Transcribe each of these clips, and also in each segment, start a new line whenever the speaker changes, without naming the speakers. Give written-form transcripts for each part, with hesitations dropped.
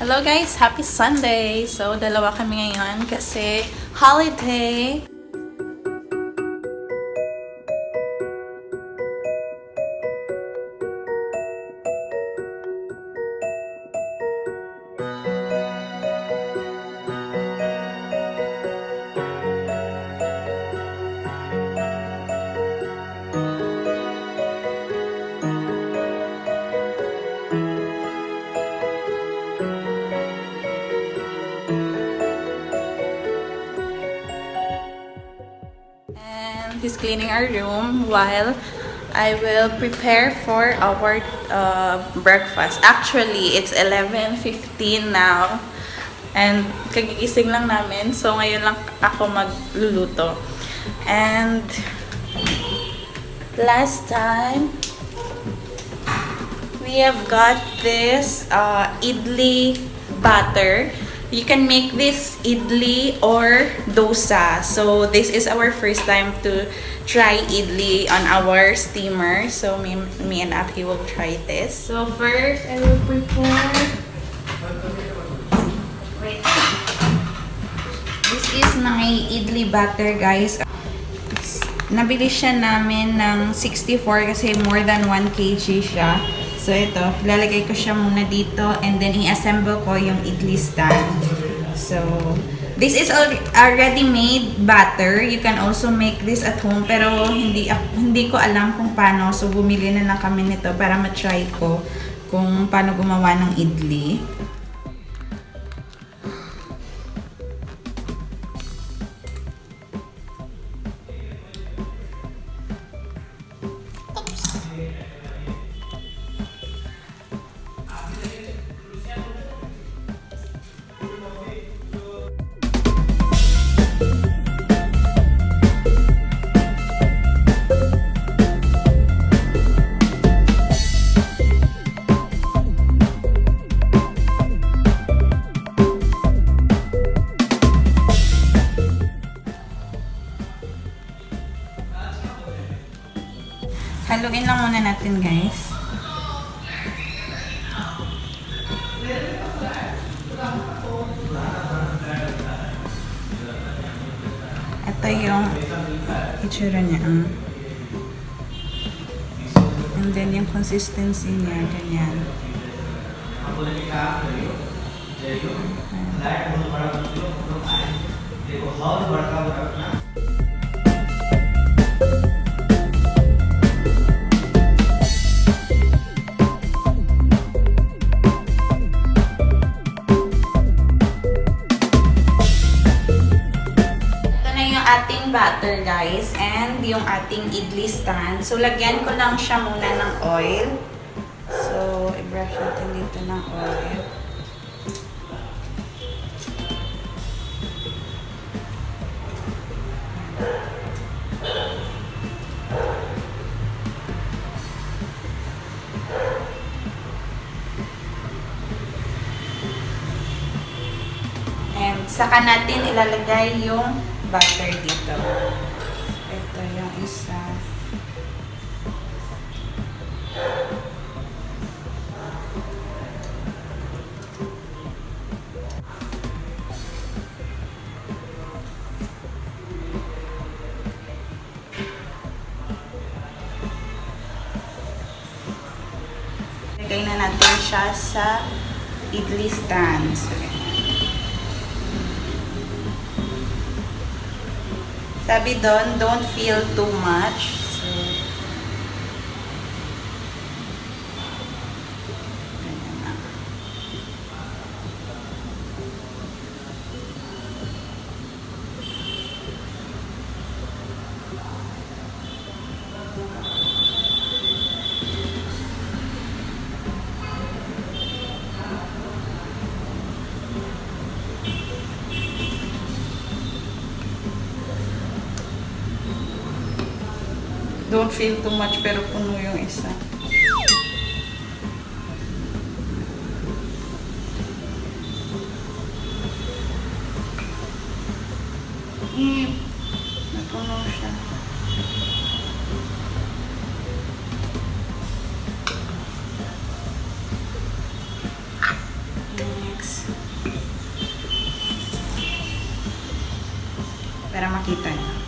Hello guys! Happy Sunday! So, dalawa kami ngayon kasi holiday. He's cleaning our room while I will prepare for our breakfast. Actually, it's 11:15 now. And kagigising lang namin. So, ngayon lang ako magluluto. And last time, we have got this idli batter. You can make this idli or dosa. So this is our first time to try idli on our steamer. So me and Aki will try this. So first, I will prepare. Wait. This is my idli batter, guys. Nabili siya namin ng 64 kasi more than 1 kg siya. So, ito, lalagay ko siya muna dito and then i-assemble ko yung idli stand. So, this is already made batter. You can also make this at home pero hindi ko alam kung paano. So, bumili na lang kami nito para ma-try ko kung paano gumawa ng idli. Haluin lang muna natin, guys. Ito yung itsura niya. And then yung consistency niya, ganyan. Ating batter, guys, and yung ating idli stand. So, lagyan ko lang siya muna ng oil. So, i-brush natin dito ng oil. And saka natin ilalagay yung butter dito. Ito yung isa. Lagay na natin siya sa idli stand. So, sabi doon, don't feel too much. So, ganyan na. Don't feel too much pero puno yung isa. Napuno siya. Next. para makita niyo.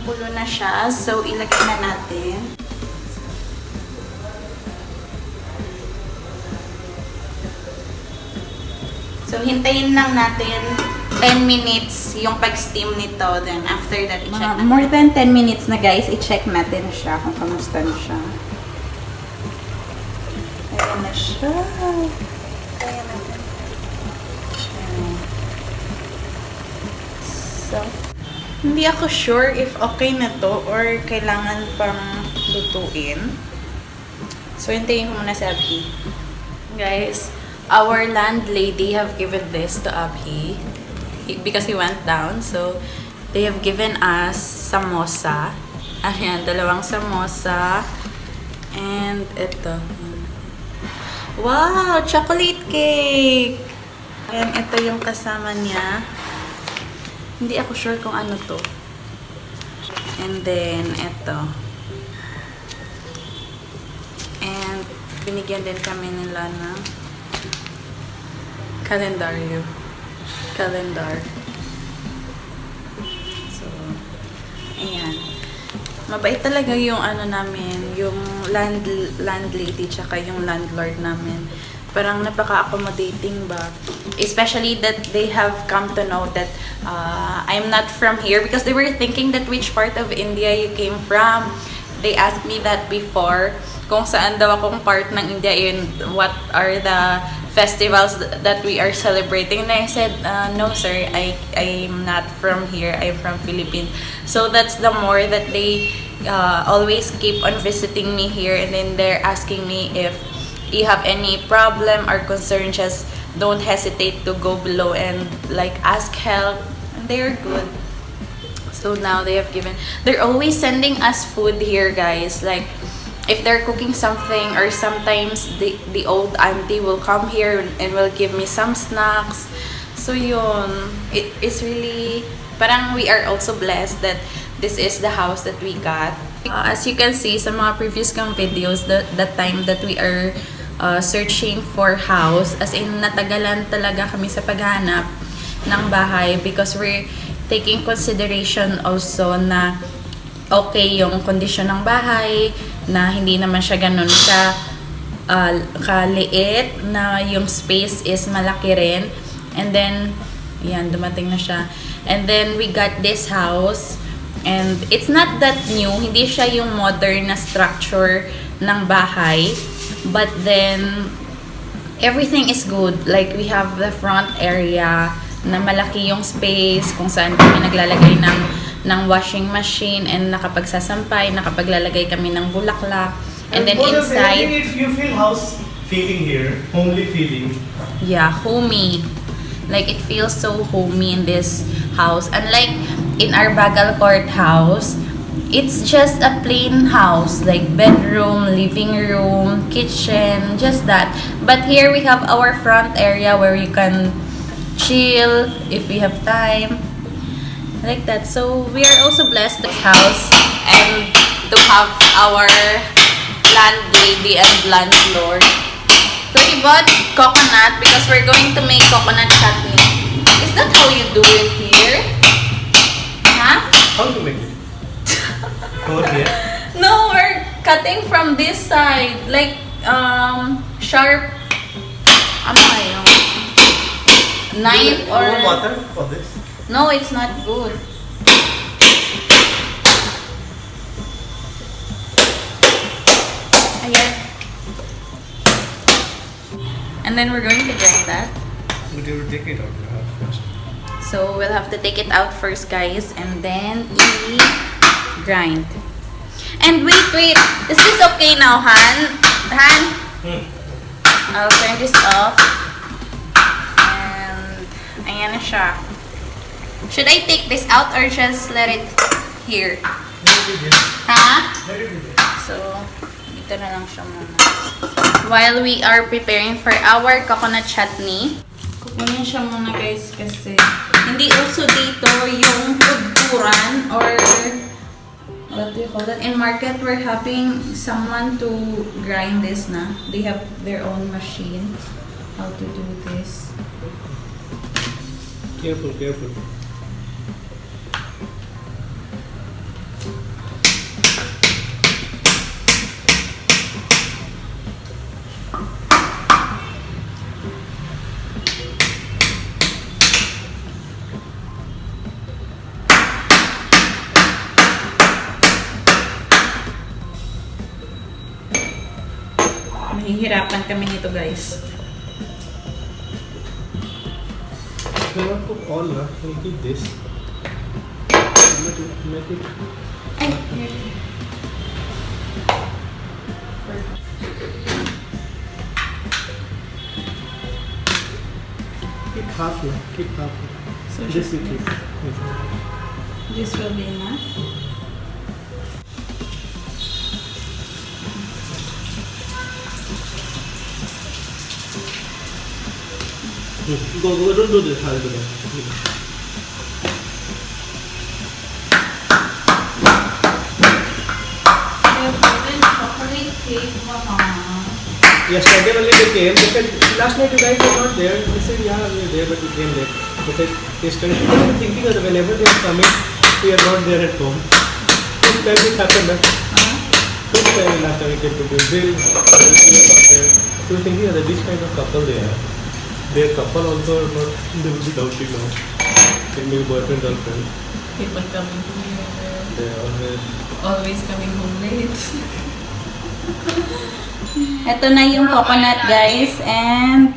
Kumukulo na siya, so ilagay na natin. So hintayin lang natin 10 minutes yung pag-steam nito. Then after that, i-check natin. More than 10 minutes na guys, i-check natin siya kung kamusta na siya. Ayan na siya. Ayan natin. So, hindi ako sure if okay na to or kailangan pang lutuin. So, hintayin ko muna si Abhi. Guys, our landlady have given this to Abhi because he went down. So, they have given us samosa. Ayan, 2 samosa. And ito. Wow! Chocolate cake! Ayan, ito yung kasama niya. Hindi ako sure kung ano to. And then, ito. And, binigyan din kami nila ng calendar. So, ayan. Mabait talaga yung ano namin, yung landlady tsaka yung landlord namin. Parang napaka-accommodating ba. Especially that they have come to know that I'm not from here because they were thinking that which part of India you came from. They asked me that before, kung saan daw akong part ng India and what are the festivals that we are celebrating. And I said, no sir, I'm not from here. I'm from Philippines. So that's the more that they always keep on visiting me here, and then they're asking me if you have any problem or concern, just don't hesitate to go below and like ask help. And they're good. So now they're always sending us food here, guys. Like if they're cooking something, or sometimes the old auntie will come here and will give me some snacks. So yun, it is really, parang we are also blessed that this is the house that we got. As you can see sa mga previous kong videos, the time that we are searching for house, as in natagalan talaga kami sa paghanap ng bahay because we're taking consideration also na okay yung kondisyon ng bahay, na hindi naman siya ganun kaliit, na yung space is malaki rin. And then, yan, dumating na siya. And then, we got this house. And it's not that new. Hindi siya yung modern na structure ng bahay. But then, everything is good. Like, we have the front area na malaki yung space kung saan kami naglalagay ng washing machine and nakapagsasampay, nakapaglalagay kami ng bulaklak. And then inside,
you feel house feeling here, homely feeling.
Yeah, homey. Like it feels so homey in this house. Unlike in our Bagal Court house, it's just a plain house, like bedroom, living room, kitchen, just that. But here we have our front area where you can chill if we have time, like that. So we are also blessed this house and to have our landlady and landlord. So we bought coconut because we're going to make coconut chutney. Is that how you do it here? Huh?
How to make it? Over here.
No, we're cutting from this side, like sharp. Ano kayo? Knife or?
Warm water for this.
No, it's not good. Ayan. And then we're going to grind that.
But you will take it out first.
So we'll have to take it out first, guys, and then grind. And wait. Is this okay now, Han? Han? I'll turn this off. And ayan na siya. Should I take this out or just let it here?
Let it be there.
Ha?
Let it be there.
So, dito na lang siya muna. While we are preparing for our coconut chutney, kukunin siya muna, guys, kasi hindi uso dito yung kulturan or what do you call that? In market, we're having someone to grind this na. They have their own machine. How to do this.
Careful.
Mahihirapan kami nito, guys.
You not put all, na? We'll keep this. Make it.
Ay, here.
Keep half, na? Keep half.
So
This you keep.
this will be enough.
Go, don't do this. I'll do that. Yesterday only they came. They said, last night you guys were not there. They said, yeah, we were there, but we came late. They said, yesterday, they were thinking that whenever they are coming, we are not there at home. This time it happened. This time last time we came to Brazil, we were not there. So we were thinking that this kind of couple they are. Their couple also are not, they will be doubting now. Can be boyfriend, girlfriend.
People coming here.
They are
Always coming home late. Ito na yung coconut, guys, and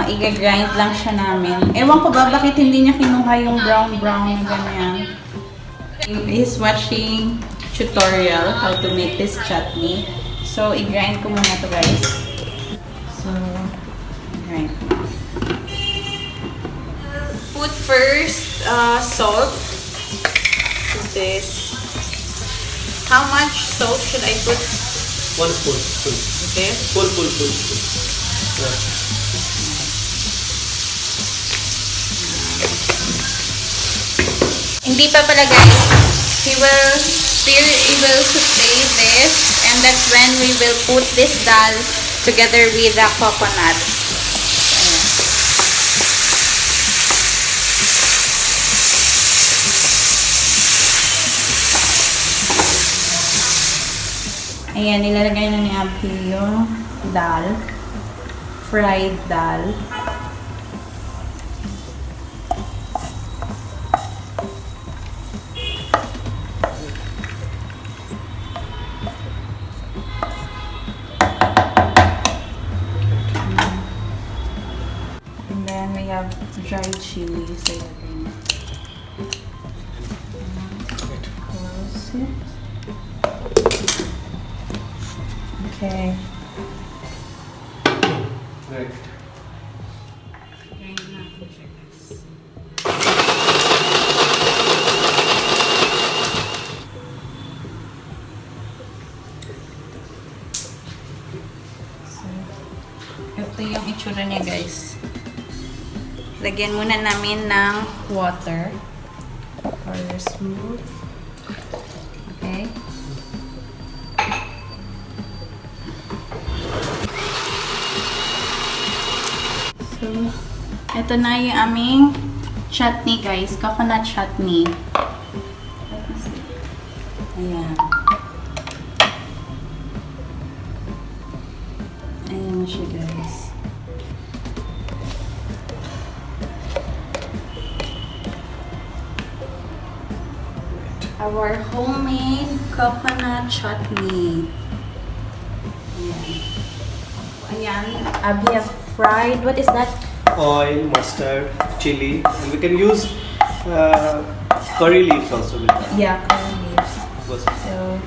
i-grind lang siya namin. Ewan ko ba bakit hindi niya kinuha yung brown na ganyan. He's watching tutorial how to make this chutney. So, i-grind ko muna to, guys. So, grind. Put first salt. This. How much salt should I put?
1 spoon.
Okay.
Full. Yeah.
Hindi pa pala, guys. We will saute this, and that's when we will put this dal together with the coconut. Ayan, nilalagay na ni Abby yung dal. Fried dal. And then we have dried chili. So close it. Okay.
Right.
itsura niya, guys. Lagyan muna namin ng water for smooth. Okay. So, ito na yung aming chutney, guys. Coconut chutney. Ayan. Ayan na siya, guys. Our homemade coconut chutney. Ayan. Ayan. We have fried. What is that?
Oil, mustard, chili, and we can use curry leaves also with that.
Yeah, curry leaves. So,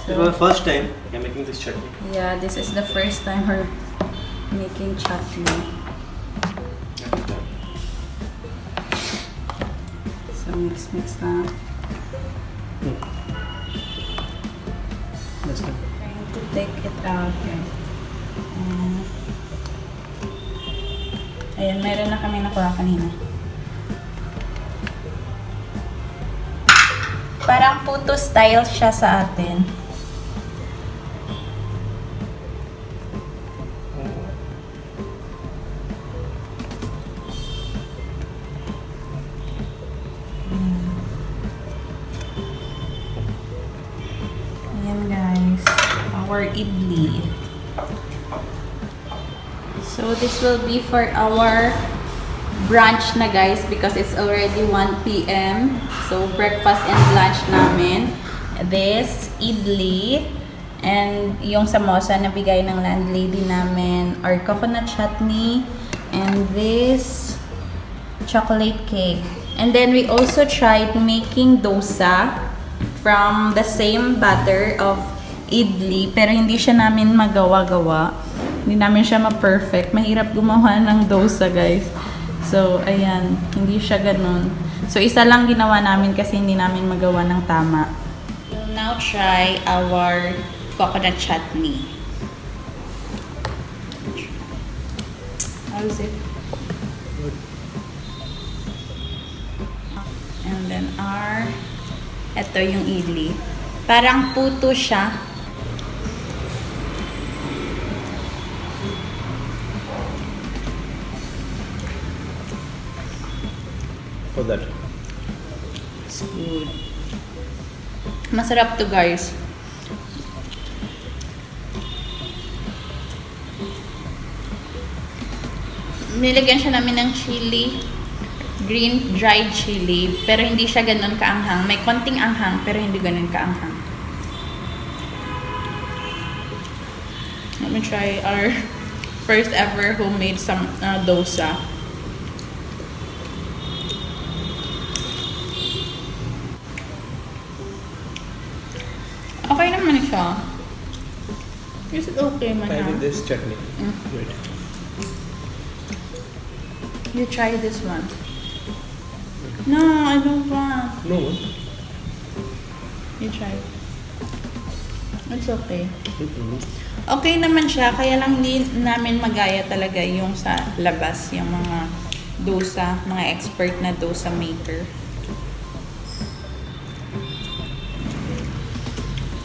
This is my first time I'm making this chutney.
yeah, this is the first time we're making chutney. So, mix na.
That's good.
Trying to take it out, guys. Ayan, meron na kami nakuha kanina. Parang puto style siya sa atin. Ayan, guys. Our idli. So, this will be for our brunch na, guys, because it's already 1 p.m. So, breakfast and lunch namin. This, idli, and yung samosa na bigay ng landlady namin, or coconut chutney, and this chocolate cake. And then, we also tried making dosa from the same batter of idli, pero hindi siya namin magawa-gawa. Hindi namin siya ma-perfect. Mahirap gumawa ng dosa, guys. So, ayan. Hindi siya ganun. So, isa lang ginawa namin kasi hindi namin magawa ng tama. We'll now try our coconut chutney. How is it?
Good.
And then ito yung idli. Parang puto siya.
For that.
It's good. Masarap to, guys. Nilagyan siya namin ng chili. Green dried chili. Pero hindi siya ganun kaanghang. May konting anghang, pero hindi ganun kaanghang. Let me try our first ever homemade dosa. Okay naman siya. Is it okay, man?
Try with this chutney. Wait.
You try this one. No, I don't want.
No.
You try. It's okay.
Mm-hmm.
Okay naman siya, kaya lang hindi namin magaya talaga yung sa labas, yung mga dosa, mga expert na dosa maker.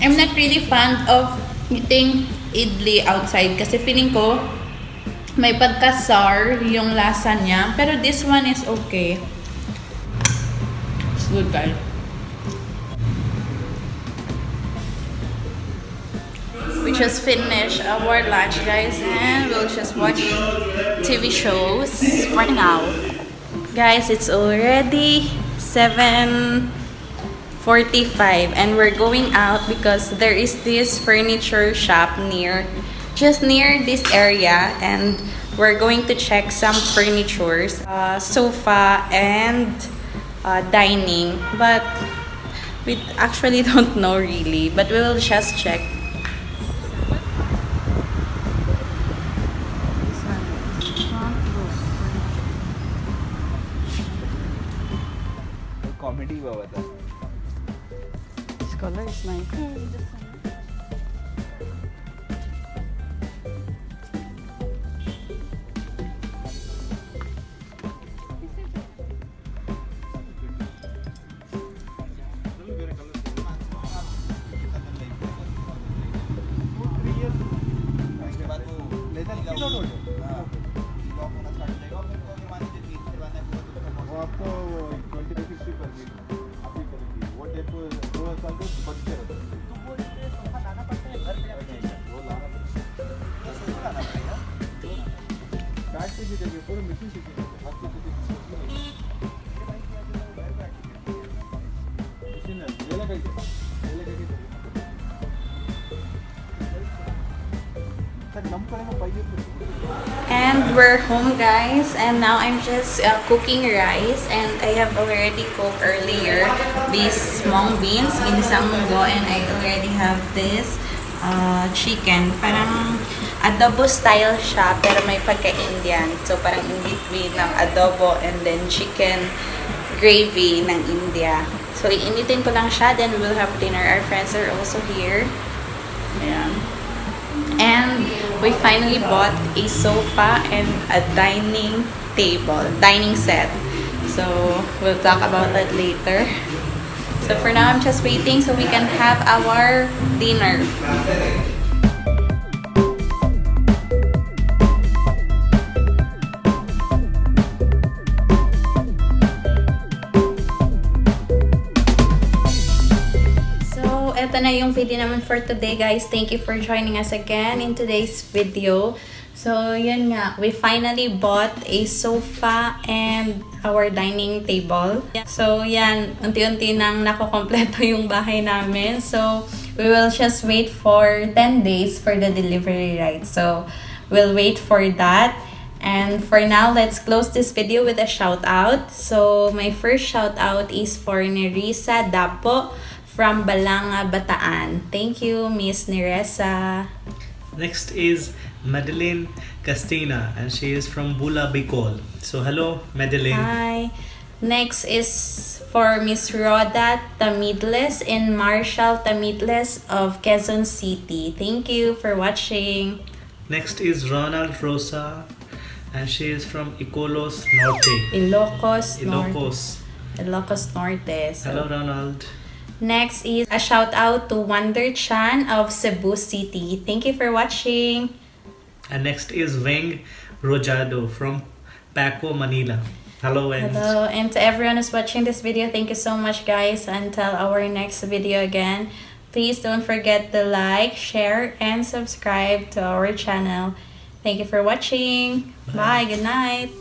I'm not really fond of eating idli outside kasi feeling ko may pagka-sour yung lasa niya. Pero this one is okay. It's good, guys. We just finished our lunch, guys, and we'll just watch TV shows for now. Guys, it's already 7:45 and we're going out because there is this furniture shop just near this area, and we're going to check some furnitures, sofa and dining, but we actually don't know really, but we will just check.
Comedy हुआ हुआ था.
This color is nice.
उसके बाद वो leather lock होना स्टार्ट हो जाएगा और फिर वो अगर मान लीजिए नीचे करवाना है पूरा तो उसका
वो आपको 20-50 कर दी अभी करेंगी वो टेप 2 साल के बच्चे रहते हैं
तो वो इसलिए सोफा लाना पड़ता है घर पे
वो लाना पड़ेगा
सोफा लाना पड़ेगा.
बैठ के भी देंगे पूरे मशीन सीखेंगे हाथ से सीखेंगे मशीन है ले लगा के सर नम करेंगे पाइए
And we're home, guys, and now I'm just cooking rice, and I have already cooked earlier these mung beans, ginisang munggo, and I already have this chicken. Parang adobo style siya, pero may pagka-Indian. So parang in between ng adobo and then chicken gravy ng India. So iinitin ko lang siya, then we will have dinner. Our friends are also here. Ayan. And we finally bought a sofa and a dining set. So we'll talk about that later. So for now, I'm just waiting so we can have our dinner. Ito na yung video naman for today, guys. Thank you for joining us again in today's video. So, yun nga. We finally bought a sofa and our dining table. So, yan. Unti-unti nang nakokompleto yung bahay namin. So, we will just wait for 10 days for the delivery, right? So, we'll wait for that. And for now, let's close this video with a shout out. So, my first shout out is for Nerissa Dapo from Balanga, Bataan. Thank you, Miss Neressa.
Next is Madeline Castina, and she is from Bula Bicol. So hello, Madeline.
Hi. Next is for Miss Rhoda Tamidles in Marshall Tamidles of Quezon City. Thank you for watching.
Next is Ronald Rosa, and she is from Icolos Norte.
Ilocos Norte.
Ilocos.
Ilocos Norte. So,
Hello, Ronald.
next is a shout out to Wonder Chan of Cebu City. Thank you for watching.
And next is Weng Rojado from Paco, Manila. Hello, Weng.
Hello, and to everyone who's watching this video, thank you so much, guys. Until our next video again, please don't forget to like, share, and subscribe to our channel. Thank you for watching. Bye. Good night.